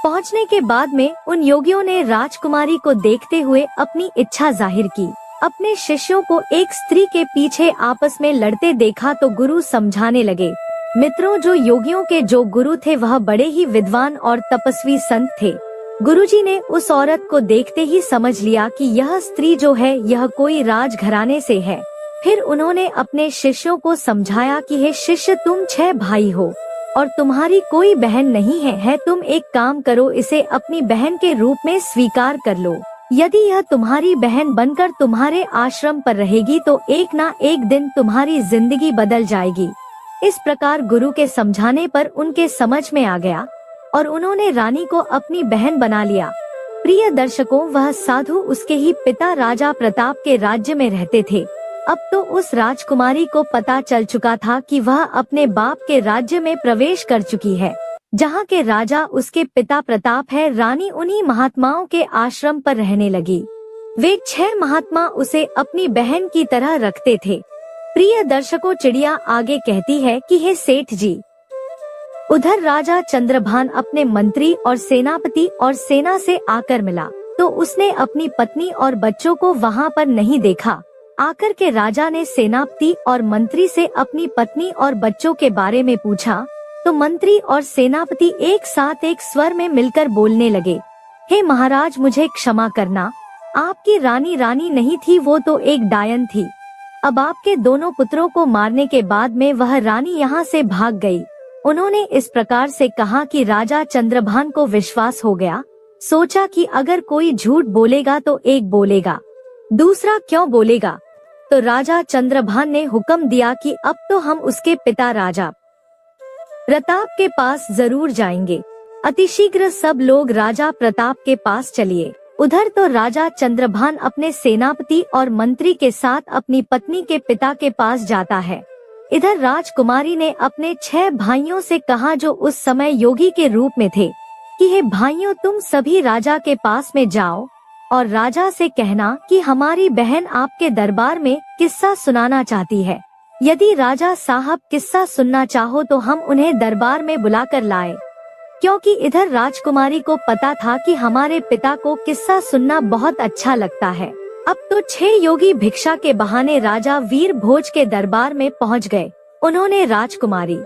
पहुंचने के बाद में उन योगियों ने राजकुमारी को देखते हुए अपनी इच्छा जाहिर की। अपने शिष्यों को एक स्त्री के पीछे आपस में लड़ते देखा तो गुरु समझाने लगे। मित्रों, जो योगियों के जो गुरु थे वह बड़े ही विद्वान और तपस्वी संत थे। गुरुजी ने उस औरत को देखते ही समझ लिया कि यह स्त्री जो है यह कोई राजघराने से है। फिर उन्होंने अपने शिष्यों को समझाया कि हे शिष्य, तुम 6 भाई हो और तुम्हारी कोई बहन नहीं है, तुम एक काम करो, इसे अपनी बहन के रूप में स्वीकार कर लो। यदि यह तुम्हारी बहन बनकर तुम्हारे आश्रम पर रहेगी तो एक ना एक दिन तुम्हारी जिंदगी बदल जाएगी। इस प्रकार गुरु के समझाने पर उनके समझ में आ गया और उन्होंने रानी को अपनी बहन बना लिया। प्रिय दर्शकों, वह साधु उसके ही पिता राजा प्रताप के राज्य में रहते थे। अब तो उस राजकुमारी को पता चल चुका था कि वह अपने बाप के राज्य में प्रवेश कर चुकी है, जहाँ के राजा उसके पिता प्रताप है। रानी उन्हीं महात्माओं के आश्रम पर रहने लगी। वे 6 महात्मा उसे अपनी बहन की तरह रखते थे। प्रिय दर्शकों, चिड़िया आगे कहती है कि हे सेठ जी, उधर राजा चंद्रभान अपने मंत्री और सेनापति और सेना से आकर मिला तो उसने अपनी पत्नी और बच्चों को वहाँ पर नहीं देखा। आकर के राजा ने सेनापति और मंत्री से अपनी पत्नी और बच्चों के बारे में पूछा तो मंत्री और सेनापति एक साथ एक स्वर में मिलकर बोलने लगे, हे महाराज, मुझे क्षमा करना, आपकी रानी रानी नहीं थी, वो तो एक डायन थी। अब आपके दोनों पुत्रों को मारने के बाद में वह रानी यहाँ से भाग गई। उन्होंने इस प्रकार से कहा कि राजा चंद्रभान को विश्वास हो गया। सोचा कि अगर कोई झूठ बोलेगा तो एक बोलेगा, दूसरा क्यों बोलेगा। तो राजा चंद्रभान ने हुक्म दिया कि अब तो हम उसके पिता राजा प्रताप के पास जरूर जाएंगे। अतिशीघ्र सब लोग राजा प्रताप के पास चलिए। उधर तो राजा चंद्रभान अपने सेनापति और मंत्री के साथ अपनी पत्नी के पिता के पास जाता है। इधर राजकुमारी ने अपने 6 भाइयों से कहा जो उस समय योगी के रूप में थे कि हे भाइयों, तुम सभी राजा के पास में जाओ और राजा से कहना कि हमारी बहन आपके दरबार में किस्सा सुनाना चाहती है। यदि राजा साहब किस्सा सुनना चाहो तो हम उन्हें दरबार में बुलाकर लाए, क्योंकि इधर राजकुमारी को पता था कि हमारे पिता को किस्सा सुनना बहुत अच्छा लगता है। अब तो 6 योगी भिक्षा के बहाने राजा वीर भोज के दरबार में पहुंच गए। उन्होंने राजकुमारी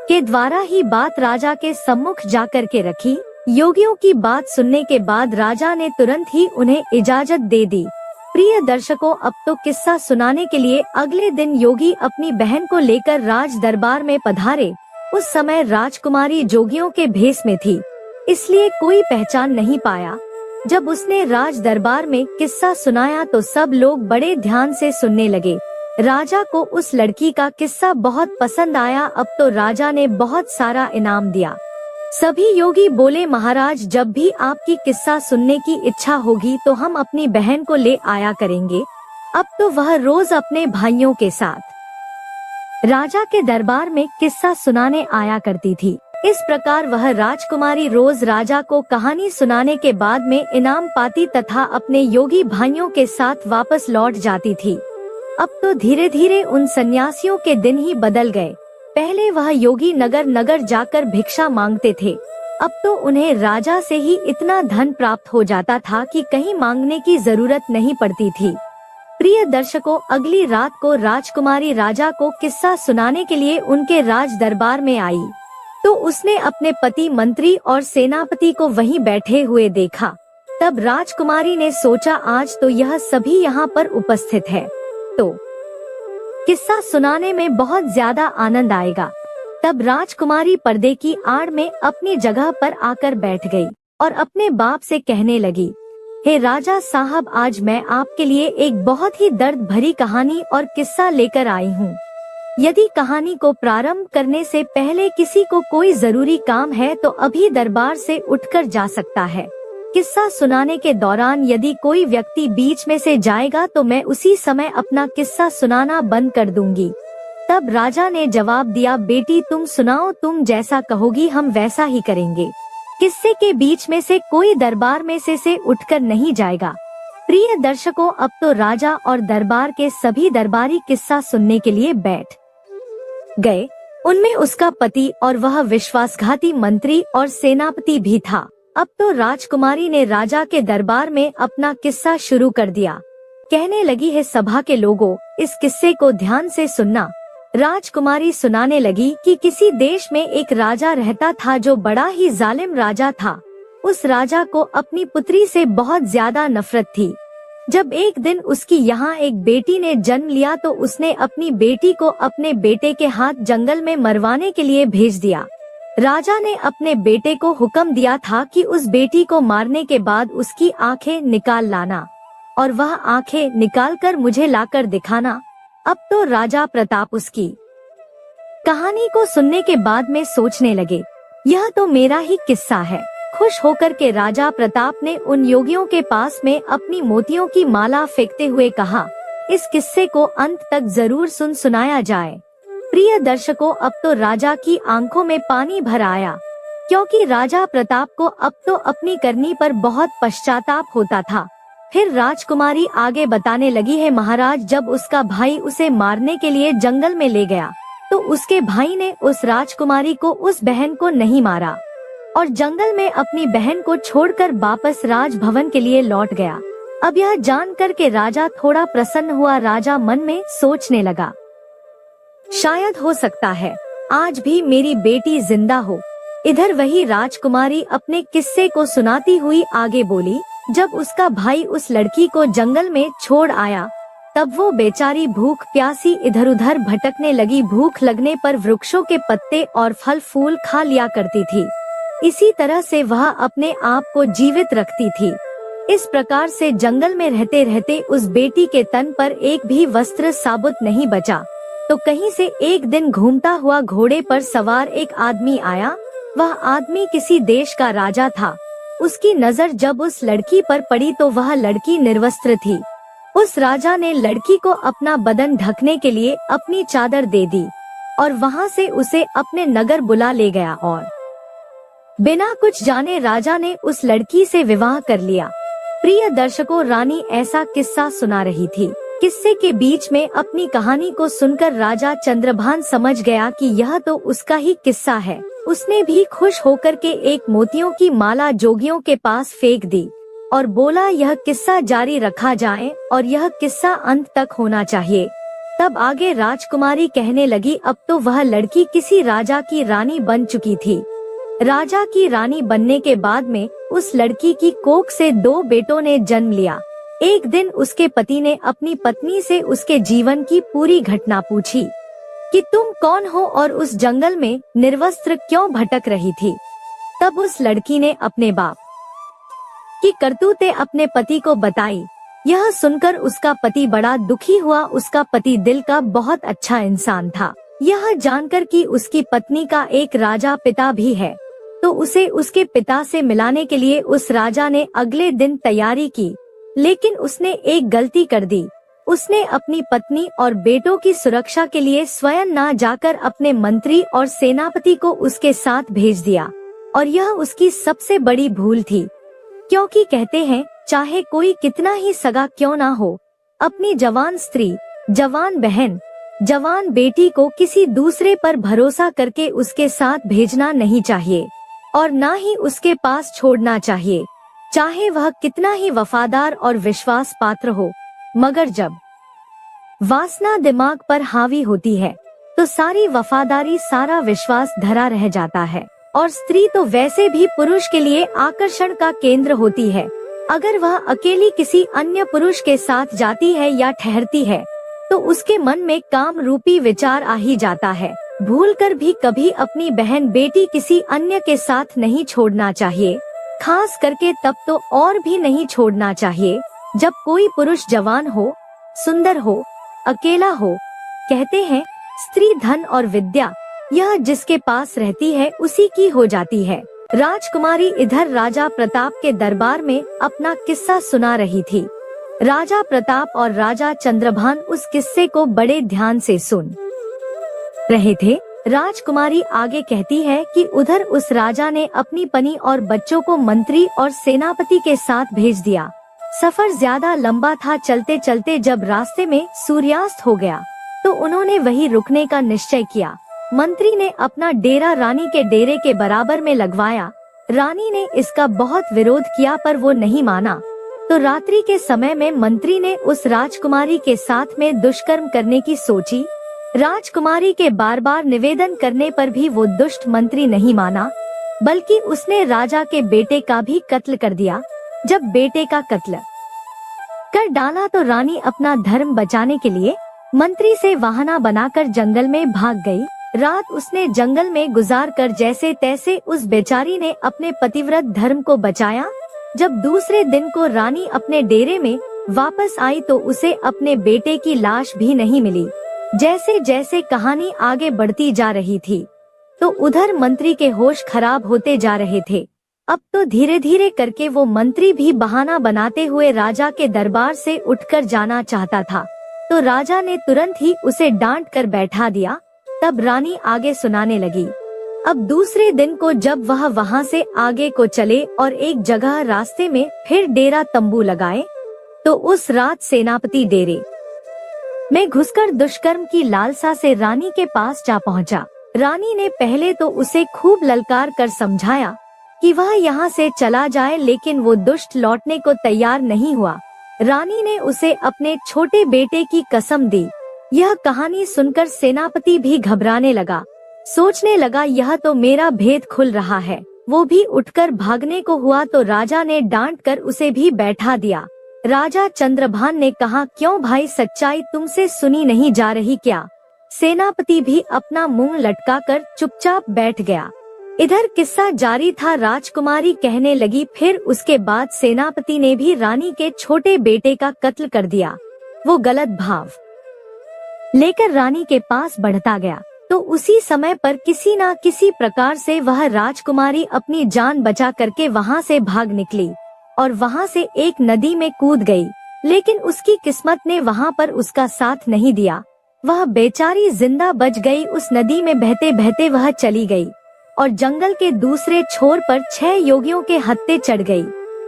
के द्वारा ही बात राजा के सम्मुख जाकर के रखी। योगियों की बात सुनने के बाद राजा ने तुरंत ही उन्हें इजाजत दे दी। प्रिय दर्शकों, अब तो किस्सा सुनाने के लिए अगले दिन योगी अपनी बहन को लेकर राज दरबार में पधारे। उस समय राजकुमारी जोगियों के भेष में थी। इसलिए कोई पहचान नहीं पाया। जब उसने राज दरबार में किस्सा सुनाया तो सब लोग बड़े ध्यान से सुनने लगे। राजा को उस लड़की का किस्सा बहुत पसंद आया। अब तो राजा ने बहुत सारा इनाम दिया। सभी योगी बोले, महाराज जब भी आपकी किस्सा सुनने की इच्छा होगी तो हम अपनी बहन को ले आया करेंगे। अब तो वह रोज अपने भाइयों के साथ राजा के दरबार में किस्सा सुनाने आया करती थी। इस प्रकार वह राजकुमारी रोज राजा को कहानी सुनाने के बाद में इनाम पाती तथा अपने योगी भाइयों के साथ वापस लौट जाती थी। अब तो धीरे धीरे उन सन्यासियों के दिन ही बदल गए। पहले वह योगी नगर नगर जाकर भिक्षा मांगते थे, अब तो उन्हें राजा से ही इतना धन प्राप्त हो जाता था कि कहीं मांगने की जरूरत नहीं पड़ती थी। प्रिय दर्शकों, अगली रात को राजकुमारी राजा को किस्सा सुनाने के लिए उनके राज दरबार में आई तो उसने अपने पति, मंत्री और सेनापति को वहीं बैठे हुए देखा। तब राजकुमारी ने सोचा, आज तो यह सभी यहाँ पर उपस्थित है तो किस्सा सुनाने में बहुत ज्यादा आनंद आएगा। तब राजकुमारी पर्दे की आड़ में अपनी जगह पर आकर बैठ गई और अपने बाप से कहने लगी, हे राजा साहब, आज मैं आपके लिए एक बहुत ही दर्द भरी कहानी और किस्सा लेकर आई हूँ। यदि कहानी को प्रारंभ करने से पहले किसी को कोई जरूरी काम है तो अभी दरबार से उठकर जा सकता है। किस्सा सुनाने के दौरान यदि कोई व्यक्ति बीच में से जाएगा तो मैं उसी समय अपना किस्सा सुनाना बंद कर दूंगी। तब राजा ने जवाब दिया, बेटी तुम सुनाओ, तुम जैसा कहोगी हम वैसा ही करेंगे। किस्से के बीच में से कोई दरबार में से उठकर नहीं जाएगा। प्रिय दर्शकों, अब तो राजा और दरबार के सभी दरबारी किस्सा सुनने के लिए बैठ गए। उनमें उसका पति और वह विश्वासघाती मंत्री और सेनापति भी था। अब तो राजकुमारी ने राजा के दरबार में अपना किस्सा शुरू कर दिया। कहने लगी, है सभा के लोगों, इस किस्से को ध्यान से सुनना। राजकुमारी सुनाने लगी कि किसी देश में एक राजा रहता था जो बड़ा ही जालिम राजा था। उस राजा को अपनी पुत्री से बहुत ज्यादा नफरत थी। जब एक दिन उसकी यहाँ एक बेटी ने जन्म लिया तो उसने अपनी बेटी को अपने बेटे के हाथ जंगल में मरवाने के लिए भेज दिया। राजा ने अपने बेटे को हुक्म दिया था कि उस बेटी को मारने के बाद उसकी आंखें निकाल लाना और वह आंखें निकालकर मुझे लाकर दिखाना। अब तो राजा प्रताप उसकी कहानी को सुनने के बाद में सोचने लगे, यह तो मेरा ही किस्सा है। खुश होकर के राजा प्रताप ने उन योगियों के पास में अपनी मोतियों की माला फेंकते हुए कहा, इस किस्से को अंत तक जरूर सुनाया जाए। प्रिय दर्शकों, अब तो राजा की आंखों में पानी भर आया, क्योंकि राजा प्रताप को अब तो अपनी करनी पर बहुत पश्चाताप होता था। फिर राजकुमारी आगे बताने लगी, है महाराज, जब उसका भाई उसे मारने के लिए जंगल में ले गया तो उसके भाई ने उस राजकुमारी को, उस बहन को नहीं मारा और जंगल में अपनी बहन को छोड़कर वापस राजभवन के लिए लौट गया। अब यह जानकर के राजा थोड़ा प्रसन्न हुआ। राजा मन में सोचने लगा, शायद हो सकता है आज भी मेरी बेटी जिंदा हो। इधर वही राजकुमारी अपने किस्से को सुनाती हुई आगे बोली, जब उसका भाई उस लड़की को जंगल में छोड़ आया तब वो बेचारी भूख प्यासी इधर उधर भटकने लगी। भूख लगने पर वृक्षों के पत्ते और फल फूल खा लिया करती थी। इसी तरह से वह अपने आप को जीवित रखती थी। इस प्रकार से जंगल में रहते रहते उस बेटी के तन पर एक भी वस्त्र साबुत नहीं बचा। तो कहीं से एक दिन घूमता हुआ घोड़े पर सवार एक आदमी आया। वह आदमी किसी देश का राजा था। उसकी नजर जब उस लड़की पर पड़ी तो वह लड़की निर्वस्त्र थी। उस राजा ने लड़की को अपना बदन ढकने के लिए अपनी चादर दे दी और वहां से उसे अपने नगर बुला ले गया और बिना कुछ जाने राजा ने उस लड़की से विवाह कर लिया। प्रिय दर्शकों, रानी ऐसा किस्सा सुना रही थी। किस्से के बीच में अपनी कहानी को सुनकर राजा चंद्रभान समझ गया कि यह तो उसका ही किस्सा है। उसने भी खुश होकर के एक मोतियों की माला जोगियों के पास फेंक दी और बोला, यह किस्सा जारी रखा जाए और यह किस्सा अंत तक होना चाहिए। तब आगे राजकुमारी कहने लगी, अब तो वह लड़की किसी राजा की रानी बन चुकी थी। राजा की रानी बनने के बाद में उस लड़की की कोख से 2 बेटों ने जन्म लिया। एक दिन उसके पति ने अपनी पत्नी से उसके जीवन की पूरी घटना पूछी कि तुम कौन हो और उस जंगल में निर्वस्त्र क्यों भटक रही थी। तब उस लड़की ने अपने बाप की करतूतें अपने पति को बताई। यह सुनकर उसका पति बड़ा दुखी हुआ। उसका पति दिल का बहुत अच्छा इंसान था। यह जानकर कि उसकी पत्नी का एक राजा पिता भी है, तो उसे उसके पिता से मिलाने के लिए उस राजा ने अगले दिन तैयारी की। लेकिन उसने एक गलती कर दी। उसने अपनी पत्नी और बेटों की सुरक्षा के लिए स्वयं ना जाकर अपने मंत्री और सेनापति को उसके साथ भेज दिया, और यह उसकी सबसे बड़ी भूल थी। क्योंकि कहते हैं, चाहे कोई कितना ही सगा क्यों ना हो, अपनी जवान स्त्री, जवान बहन, जवान बेटी को किसी दूसरे पर भरोसा करके उसके साथ भेजना नहीं चाहिए, और ना ही उसके पास छोड़ना चाहिए, चाहे वह कितना ही वफादार और विश्वास पात्र हो। मगर जब वासना दिमाग पर हावी होती है, तो सारी वफादारी, सारा विश्वास धरा रह जाता है। और स्त्री तो वैसे भी पुरुष के लिए आकर्षण का केंद्र होती है। अगर वह अकेली किसी अन्य पुरुष के साथ जाती है या ठहरती है, तो उसके मन में काम रूपी विचार आ ही जाता है। भूलकर भी कभी अपनी बहन बेटी किसी अन्य के साथ नहीं छोड़ना चाहिए, खास करके तब तो और भी नहीं छोड़ना चाहिए जब कोई पुरुष जवान हो, सुंदर हो, अकेला हो। कहते हैं, स्त्री धन और विद्या, यह जिसके पास रहती है उसी की हो जाती है। राजकुमारी इधर राजा प्रताप के दरबार में अपना किस्सा सुना रही थी। राजा प्रताप और राजा चंद्रभान उस किस्से को बड़े ध्यान से सुन रहे थे। राजकुमारी आगे कहती है कि उधर उस राजा ने अपनी पत्नी और बच्चों को मंत्री और सेनापति के साथ भेज दिया। सफर ज्यादा लंबा था। चलते चलते जब रास्ते में सूर्यास्त हो गया, तो उन्होंने वहीं रुकने का निश्चय किया। मंत्री ने अपना डेरा रानी के डेरे के बराबर में लगवाया। रानी ने इसका बहुत विरोध किया, पर वो नहीं माना। तो रात्रि के समय में मंत्री ने उस राजकुमारी के साथ में दुष्कर्म करने की सोची। राजकुमारी के बार बार निवेदन करने पर भी वो दुष्ट मंत्री नहीं माना, बल्कि उसने राजा के बेटे का भी कत्ल कर दिया। जब बेटे का कत्ल कर डाला, तो रानी अपना धर्म बचाने के लिए मंत्री से बहाना बनाकर जंगल में भाग गई। रात उसने जंगल में गुजार कर जैसे तैसे उस बेचारी ने अपने पतिव्रत धर्म को बचाया। जब दूसरे दिन को रानी अपने डेरे में वापस आई, तो उसे अपने बेटे की लाश भी नहीं मिली। जैसे जैसे कहानी आगे बढ़ती जा रही थी, तो उधर मंत्री के होश खराब होते जा रहे थे। अब तो धीरे धीरे करके वो मंत्री भी बहाना बनाते हुए राजा के दरबार से उठकर जाना चाहता था, तो राजा ने तुरंत ही उसे डांट कर बैठा दिया। तब रानी आगे सुनाने लगी। अब दूसरे दिन को जब वह वहां से आगे को चले और एक जगह रास्ते में फिर डेरा तंबू लगाए, तो उस रात सेनापति डेरे में घुसकर दुष्कर्म की लालसा से रानी के पास जा पहुंचा। रानी ने पहले तो उसे खूब ललकार कर समझाया कि वह यहाँ से चला जाए, लेकिन वो दुष्ट लौटने को तैयार नहीं हुआ। रानी ने उसे अपने छोटे बेटे की कसम दी। यह कहानी सुनकर सेनापति भी घबराने लगा। सोचने लगा, यह तो मेरा भेद खुल रहा है। वो भी उठकर भागने को हुआ, तो राजा ने डांट कर उसे भी बैठा दिया। राजा चंद्रभान ने कहा, क्यों भाई, सच्चाई तुमसे सुनी नहीं जा रही क्या? सेनापति भी अपना मुंह लटकाकर चुपचाप बैठ गया। इधर किस्सा जारी था। राजकुमारी कहने लगी, फिर उसके बाद सेनापति ने भी रानी के छोटे बेटे का कत्ल कर दिया। वो गलत भाव लेकर रानी के पास बढ़ता गया, तो उसी समय पर किसी न किसी प्रकार से वह राजकुमारी अपनी जान बचा करके वहां से भाग निकली और वहां से एक नदी में कूद गई। लेकिन उसकी किस्मत ने वहां पर उसका साथ नहीं दिया। वह बेचारी जिंदा बच गई। उस नदी में बहते बहते वह चली गई और जंगल के दूसरे छोर पर 6 योगियों के हत्थे चढ़ गई,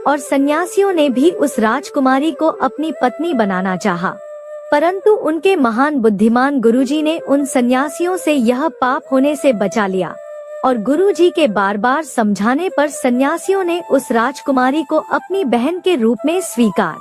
और सन्यासियों ने भी उस राजकुमारी को अपनी पत्नी बनाना चाहा। परंतु उनके महान बुद्धिमान गुरुजी ने उन सन्यासियों से यह पाप होने से बचा लिया, और गुरुजी के बार बार समझाने पर सन्यासियों ने उस राजकुमारी को अपनी बहन के रूप में स्वीकार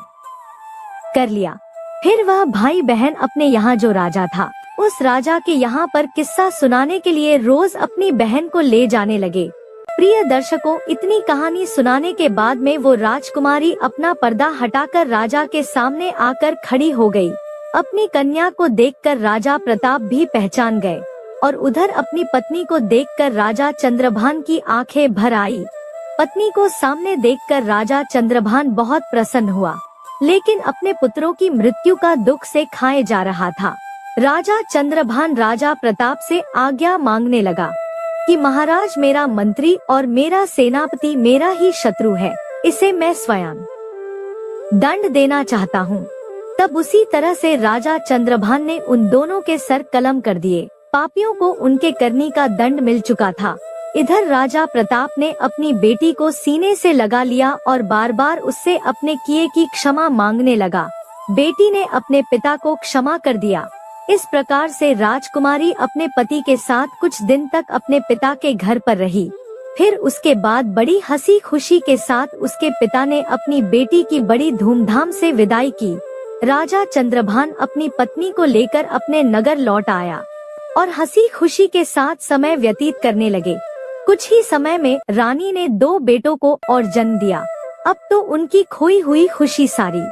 कर लिया। फिर वह भाई बहन अपने यहाँ जो राजा था, उस राजा के यहाँ पर किस्सा सुनाने के लिए रोज अपनी बहन को ले जाने लगे। प्रिय दर्शकों, इतनी कहानी सुनाने के बाद में वो राजकुमारी अपना पर्दा हटाकर राजा के सामने आकर खड़ी हो गई। अपनी कन्या को देखकर राजा प्रताप भी पहचान गए और उधर अपनी पत्नी को देखकर राजा चंद्रभान की आंखें भर आई। पत्नी को सामने देखकर राजा चंद्रभान बहुत प्रसन्न हुआ, लेकिन अपने पुत्रों की मृत्यु का दुख से खाए जा रहा था। राजा चंद्रभान राजा प्रताप से आज्ञा मांगने लगा कि महाराज, मेरा मंत्री और मेरा सेनापति मेरा ही शत्रु है, इसे मैं स्वयं दंड देना चाहता हूँ। तब उसी तरह से राजा चंद्रभान ने उन दोनों के सर कलम कर दिए। पापियों को उनके करनी का दंड मिल चुका था। इधर राजा प्रताप ने अपनी बेटी को सीने से लगा लिया और बार बार उससे अपने किए की क्षमा मांगने लगा। बेटी ने अपने पिता को क्षमा कर दिया। इस प्रकार से राजकुमारी अपने पति के साथ कुछ दिन तक अपने पिता के घर पर रही। फिर उसके बाद बड़ी हंसी खुशी के साथ उसके पिता ने अपनी बेटी की बड़ी धूमधाम से विदाई की। राजा चंद्रभान अपनी पत्नी को लेकर अपने नगर लौट आया और हंसी खुशी के साथ समय व्यतीत करने लगे। कुछ ही समय में रानी ने 2 बेटों को और जन्म दिया। अब तो उनकी खोई हुई खुशी सारी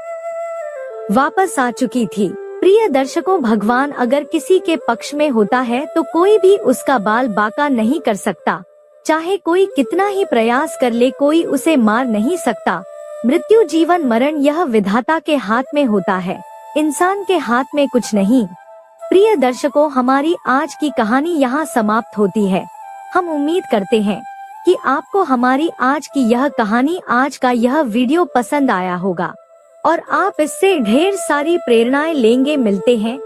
वापस आ चुकी थी। प्रिय दर्शकों, भगवान अगर किसी के पक्ष में होता है तो कोई भी उसका बाल बाका नहीं कर सकता। चाहे कोई कितना ही प्रयास कर ले, कोई उसे मार नहीं सकता। मृत्यु, जीवन, मरण यह विधाता के हाथ में होता है, इंसान के हाथ में कुछ नहीं। प्रिय दर्शकों, हमारी आज की कहानी यहाँ समाप्त होती है। हम उम्मीद करते हैं कि आपको हमारी आज की यह कहानी, आज का यह वीडियो पसंद आया होगा और आप इससे ढेर सारी प्रेरणाएं लेंगे। मिलते हैं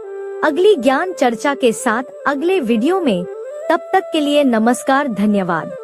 अगली ज्ञान चर्चा के साथ अगले वीडियो में। तब तक के लिए नमस्कार, धन्यवाद।